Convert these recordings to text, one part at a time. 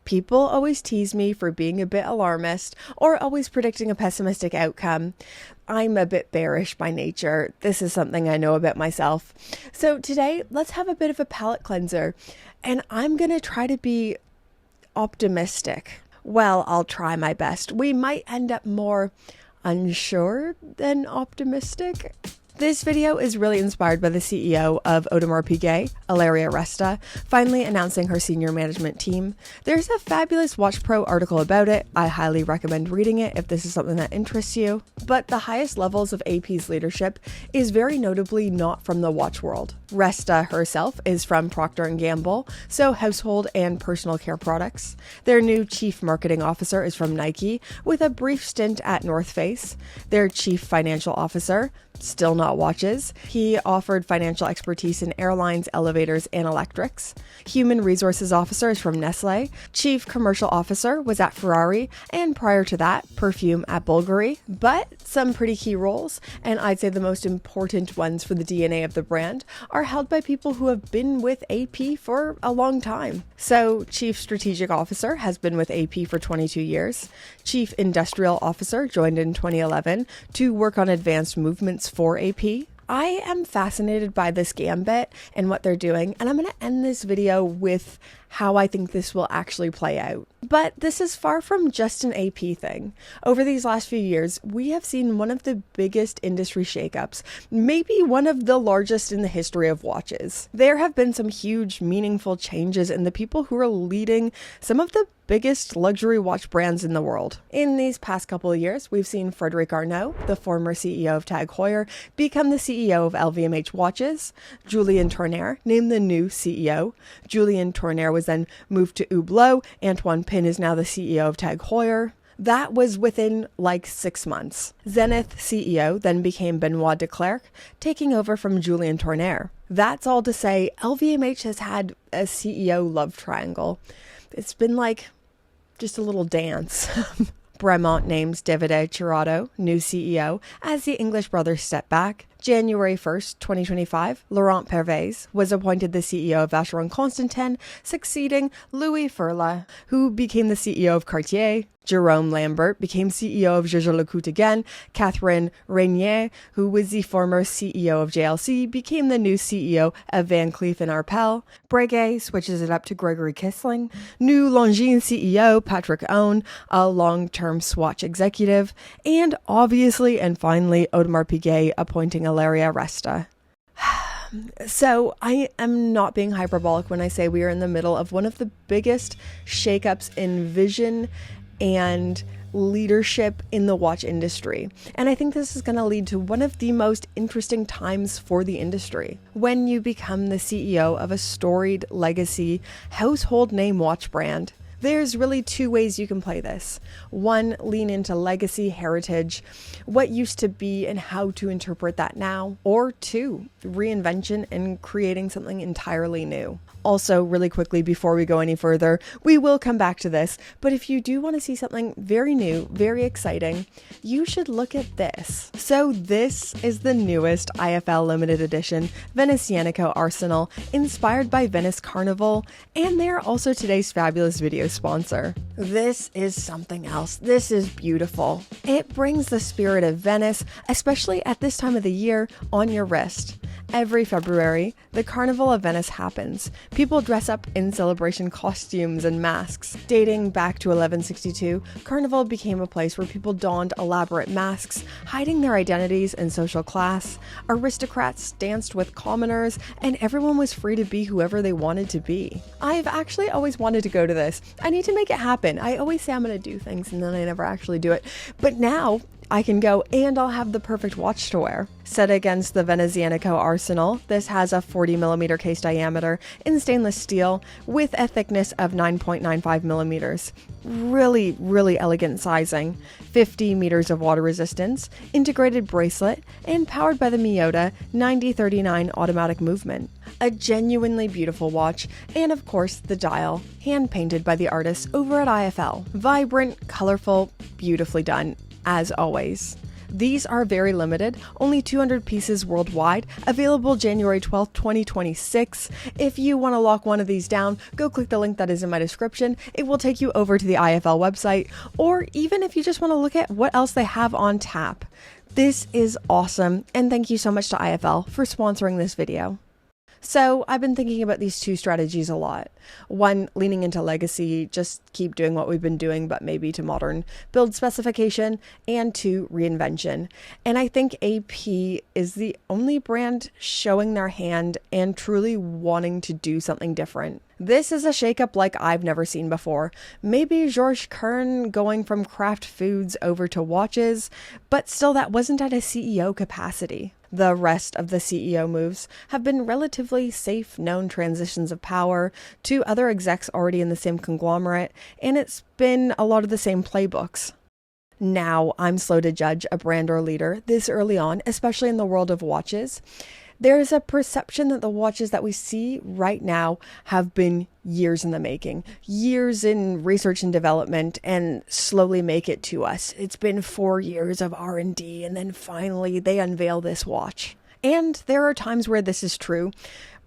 People always tease me for being a bit alarmist or always predicting a pessimistic outcome. I'm a bit bearish by nature. This is something I know about myself. So today, let's have a bit of a palate cleanser, and I'm going to try to be optimistic. Well, I'll try my best. We might end up more unsure than optimistic. This video is really inspired by the CEO of Audemars Piguet, Ilaria Resta, finally announcing her senior management team. There's a fabulous Watch Pro article about it. I highly recommend reading it if this is something that interests you. But the highest levels of AP's leadership is very notably not from the watch world. Resta herself is from Procter & Gamble, so household and personal care products. Their new chief marketing officer is from Nike, with a brief stint at North Face. Their chief financial officer, still not watches. He offered financial expertise in airlines, elevators, and electrics. Human resources officer is from Nestle. Chief commercial officer was at Ferrari, and prior to that, perfume at Bulgari. But some pretty key roles, and I'd say the most important ones for the DNA of the brand, are held by people who have been with AP for a long time. So, Chief Strategic Officer has been with AP for 22 years. Chief Industrial Officer joined in 2011 to work on advanced movements for AP. I am fascinated by this gambit and what they're doing, and I'm going to end this video with how I think this will actually play out. But this is far from just an AP thing. Over these last few years, we have seen one of the biggest industry shakeups, maybe one of the largest in the history of watches. There have been some huge, meaningful changes in the people who are leading some of the biggest luxury watch brands in the world. In these past couple of years, we've seen Frédéric Arnault, the former CEO of Tag Heuer, become the CEO of LVMH Watches. Julien Tourneur named the new CEO. Julien Tourneur was then moved to Hublot. Antoine Pin is now the CEO of Tag Heuer. That was within like 6 months. Zenith CEO then became Benoit Declercq, taking over from Julien Tourneur. That's all to say, LVMH has had a CEO love triangle. It's been like just a little dance. Bremont names Davide Chirato new CEO as the English brothers step back. January 1st, 2025, Laurent Pervez was appointed the CEO of Vacheron Constantin, succeeding Louis Furla, who became the CEO of Cartier. Jerome Lambert became CEO of Jaeger-LeCoultre again. Catherine Régnier, who was the former CEO of JLC, became the new CEO of Van Cleef & Arpels. Breguet switches it up to Gregory Kissling. New Longines CEO, Patrick Owen, a long-term Swatch executive. And obviously, and finally, Audemars Piguet appointing Ilaria Resta. So I am not being hyperbolic when I say we are in the middle of one of the biggest shakeups in vision and leadership in the watch industry. And I think this is going to lead to one of the most interesting times for the industry. When you become the CEO of a storied legacy household name watch brand, there's really two ways you can play this. One, lean into legacy, heritage, what used to be and how to interpret that now. Or two, reinvention and creating something entirely new. Also, really quickly before we go any further, we will come back to this, but if you do want to see something very new, very exciting, you should look at this. So this is the newest IFL limited edition Venezianico Arsenal, inspired by Venice Carnival, and they're also today's fabulous video sponsor. This is something else. This is beautiful. It brings the spirit of Venice, especially at this time of the year, on your wrist. Every February, the Carnival of Venice happens. People dress up in celebration costumes and masks. Dating back to 1162, Carnival became a place where people donned elaborate masks, hiding their identities and social class. Aristocrats danced with commoners, and everyone was free to be whoever they wanted to be. I've actually always wanted to go to this. I need to make it happen. I always say I'm going to do things, and then I never actually do it. But now, I can go and I'll have the perfect watch to wear. Set against the Venezianico Arsenal, this has a 40mm case diameter in stainless steel with a thickness of 9.95 millimeters. Really, really elegant sizing. 50 meters of water resistance, integrated bracelet, and powered by the Miyota 9039 automatic movement. A genuinely beautiful watch, and of course the dial, hand-painted by the artists over at IFL. Vibrant, colorful, beautifully done. As always. These are very limited, only 200 pieces worldwide, available January 12th, 2026. If you want to lock one of these down, go click the link that is in my description. It will take you over to the IFL website, or even if you just want to look at what else they have on tap. This is awesome, and thank you so much to IFL for sponsoring this video. So I've been thinking about these two strategies a lot. One, leaning into legacy, just keep doing what we've been doing, but maybe to modern, build specification, and two, reinvention. And I think AP is the only brand showing their hand and truly wanting to do something different. This is a shakeup like I've never seen before. Maybe Georges Kern going from craft foods over to watches, but still that wasn't at a CEO capacity. The rest of the CEO moves have been relatively safe, known transitions of power to other execs already in the same conglomerate, and it's been a lot of the same playbooks. Now, I'm slow to judge a brand or leader this early on, especially in the world of watches. There is a perception that the watches that we see right now have been years in the making, years in research and development, and slowly make it to us. It's been 4 years of R&D, and then finally they unveil this watch. And there are times where this is true,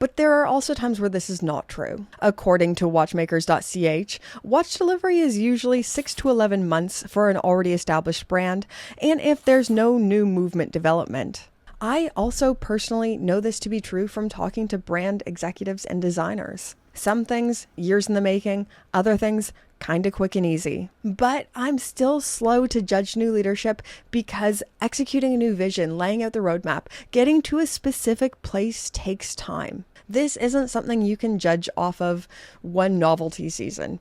but there are also times where this is not true. According to watchmakers.ch, watch delivery is usually 6 to 11 months for an already established brand, and if there's no new movement development. I also personally know this to be true from talking to brand executives and designers. Some things, years in the making, other things, kind of quick and easy. But I'm still slow to judge new leadership because executing a new vision, laying out the roadmap, getting to a specific place takes time. This isn't something you can judge off of one novelty season.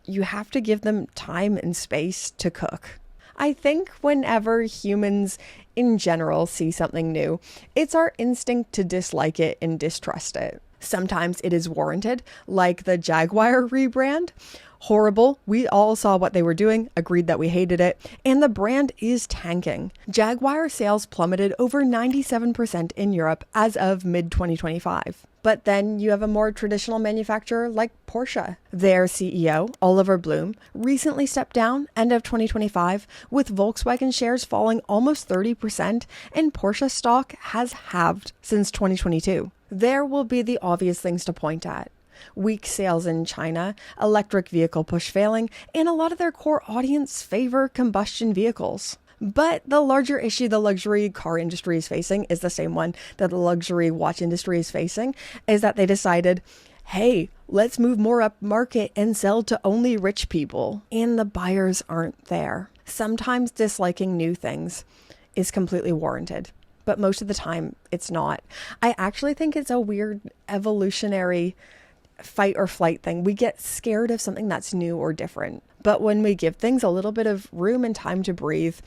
You have to give them time and space to cook. I think whenever humans in general see something new, it's our instinct to dislike it and distrust it. Sometimes it is warranted, like the Jaguar rebrand. Horrible. We all saw what they were doing, agreed that we hated it, and the brand is tanking. Jaguar sales plummeted over 97% in Europe as of mid-2025. But then you have a more traditional manufacturer like Porsche. Their CEO, Oliver Blume, recently stepped down end of 2025, with Volkswagen shares falling almost 30%, and Porsche stock has halved since 2022. There will be the obvious things to point at. Weak sales in China, electric vehicle push failing, and a lot of their core audience favor combustion vehicles. But the larger issue the luxury car industry is facing is the same one that the luxury watch industry is facing, is that they decided, hey, let's move more up market and sell to only rich people. And the buyers aren't there. Sometimes disliking new things is completely warranted, but most of the time it's not. I actually think it's a weird evolutionary fight or flight thing. We get scared of something that's new or different. But when we give things a little bit of room and time to breathe,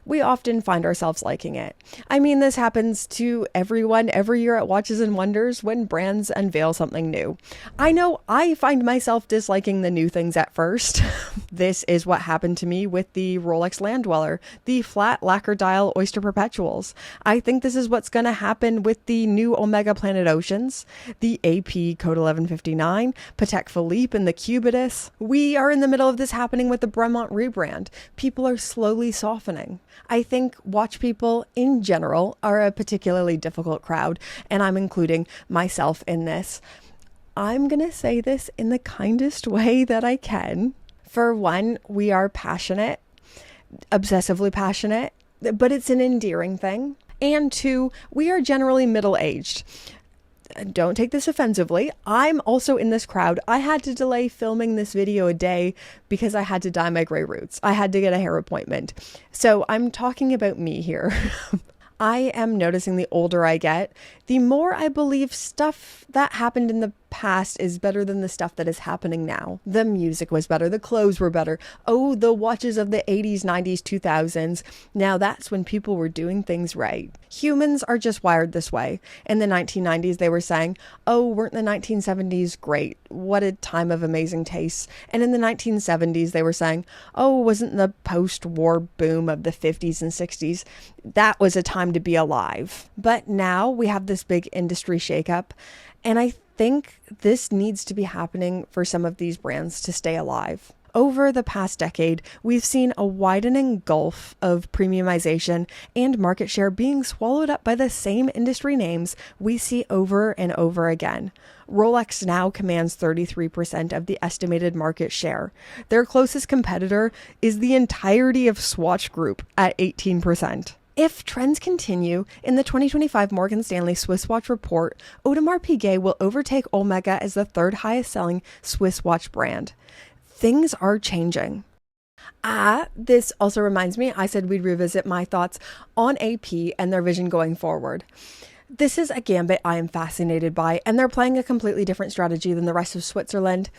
we often find ourselves liking it. I mean, this happens to everyone every year at Watches and Wonders when brands unveil something new. I know I find myself disliking the new things at first. This is what happened to me with the Rolex Land Dweller, the flat lacquer dial Oyster Perpetuals. I think this is what's going to happen with the new Omega Planet Oceans, the AP Code 1159, Patek Philippe, and the Cubitus. We are in the middle of this happening with the Bremont rebrand. People are slowly softening. I think watch people in general are a particularly difficult crowd, and I'm including myself in this. I'm going to say this in the kindest way that I can. For one, we are passionate, obsessively passionate, but it's an endearing thing. And two, we are generally middle-aged. Don't take this offensively. I'm also in this crowd. I had to delay filming this video a day because I had to dye my gray roots. I had to get a hair appointment. So I'm talking about me here. I am noticing the older I get, the more I believe stuff that happened in the past is better than the stuff that is happening now. The music was better. The clothes were better. Oh, the watches of the 80s, 90s, 2000s. Now that's when people were doing things right. Humans are just wired this way. In the 1990s, they were saying, oh, weren't the 1970s great? What a time of amazing tastes. And in the 1970s, they were saying, oh, wasn't the post-war boom of the 50s and 60s? That was a time to be alive. But now we have this big industry shakeup, and I think this needs to be happening for some of these brands to stay alive. Over the past decade, we've seen a widening gulf of premiumization and market share being swallowed up by the same industry names we see over and over again. Rolex now commands 33% of the estimated market share. Their closest competitor is the entirety of Swatch Group at 18%. If trends continue, in the 2025 Morgan Stanley Swiss watch report, Audemars Piguet will overtake Omega as the third highest selling Swiss watch brand. Things are changing. This also reminds me, I said we'd revisit my thoughts on AP and their vision going forward. This is a gambit I am fascinated by, and they're playing a completely different strategy than the rest of Switzerland,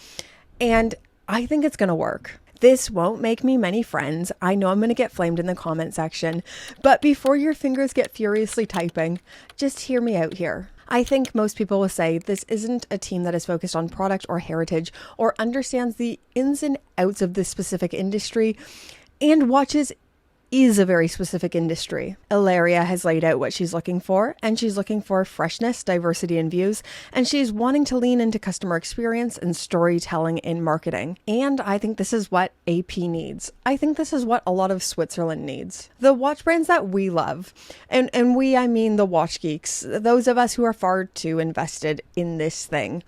and I think it's going to work. This won't make me many friends. I know I'm going to get flamed in the comment section, but before your fingers get furiously typing, just hear me out here. I think most people will say this isn't a team that is focused on product or heritage or understands the ins and outs of this specific industry, and watches is a very specific industry. Ilaria has laid out what she's looking for, and she's looking for freshness, diversity in views, and she's wanting to lean into customer experience and storytelling in marketing. And I think this is what AP needs. I think this is what a lot of Switzerland needs. The watch brands that we love, and we, I mean the watch geeks, those of us who are far too invested in this thing,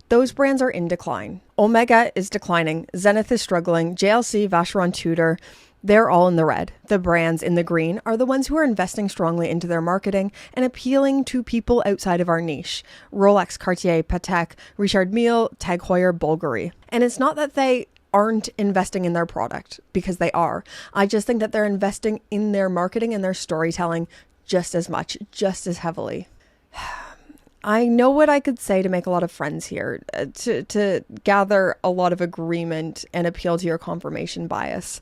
those brands are in decline. Omega is declining, Zenith is struggling, JLC, Vacheron Tudor, they're all in the red. The brands in the green are the ones who are investing strongly into their marketing and appealing to people outside of our niche. Rolex, Cartier, Patek, Richard Mille, Tag Heuer, Bulgari. And it's not that they aren't investing in their product, because they are. I just think that they're investing in their marketing and their storytelling just as much, just as heavily. I know what I could say to make a lot of friends here, to gather a lot of agreement and appeal to your confirmation bias.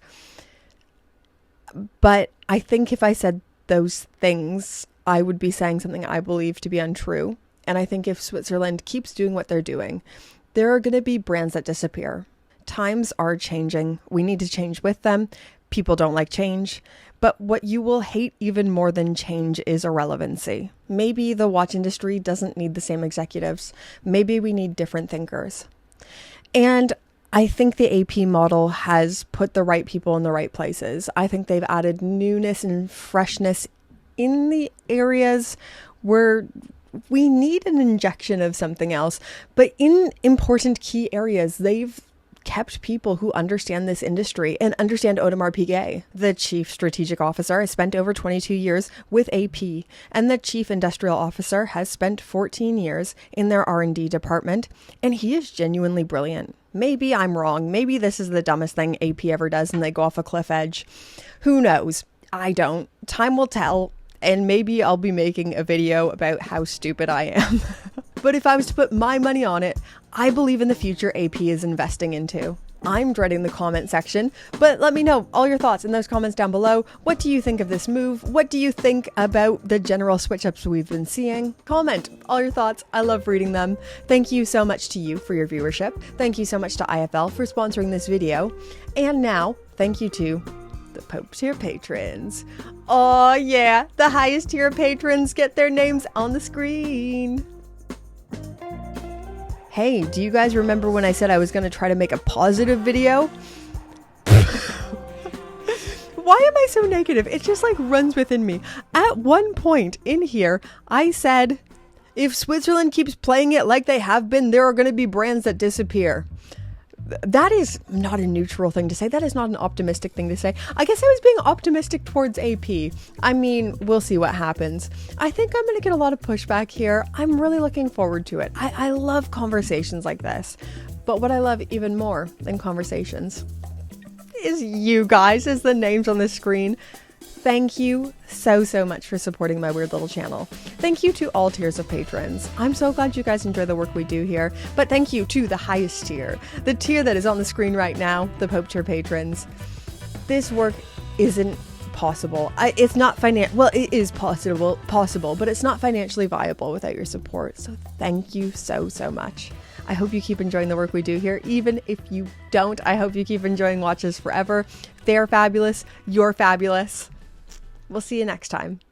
But I think if I said those things, I would be saying something I believe to be untrue. And I think if Switzerland keeps doing what they're doing, there are going to be brands that disappear. Times are changing. We need to change with them. People don't like change. But what you will hate even more than change is irrelevancy. Maybe the watch industry doesn't need the same executives. Maybe we need different thinkers. And I think the AP model has put the right people in the right places. I think they've added newness and freshness in the areas where we need an injection of something else. But in important key areas, they've kept people who understand this industry and understand Audemars Piguet. The chief strategic officer has spent over 22 years with AP, and the chief industrial officer has spent 14 years in their R&D department, and he is genuinely brilliant. Maybe I'm wrong. Maybe this is the dumbest thing AP ever does and they go off a cliff edge. Who knows? I don't. Time will tell, and maybe I'll be making a video about how stupid I am. But if I was to put my money on it, I believe in the future AP is investing into. I'm dreading the comment section, but let me know all your thoughts in those comments down below. What do you think of this move? What do you think about the general switch-ups we've been seeing? Comment all your thoughts. I love reading them. Thank you so much to you for your viewership. Thank you so much to IFL for sponsoring this video. And now, thank you to the Pope tier patrons. Oh yeah, the highest tier patrons get their names on the screen. Hey, do you guys remember when I said I was going to try to make a positive video? Why am I so negative? It just like runs within me. At one point in here, I said, if Switzerland keeps playing it like they have been, there are going to be brands that disappear. That is not a neutral thing to say. That is not an optimistic thing to say. I guess I was being optimistic towards AP. I mean, we'll see what happens. I think I'm going to get a lot of pushback here. I'm really looking forward to it. I love conversations like this. But what I love even more than conversations is you guys, as the names on the screen. Thank you so much for supporting my weird little channel. Thank you to all tiers of patrons. I'm so glad you guys enjoy the work we do here, but thank you to the highest tier, the tier that is on the screen right now, the Pope tier patrons. This work isn't possible. It's not well, it is possible, but it's not financially viable without your support. So thank you so much. I hope you keep enjoying the work we do here. Even if you don't, I hope you keep enjoying watches forever. They're fabulous. You're fabulous. We'll see you next time.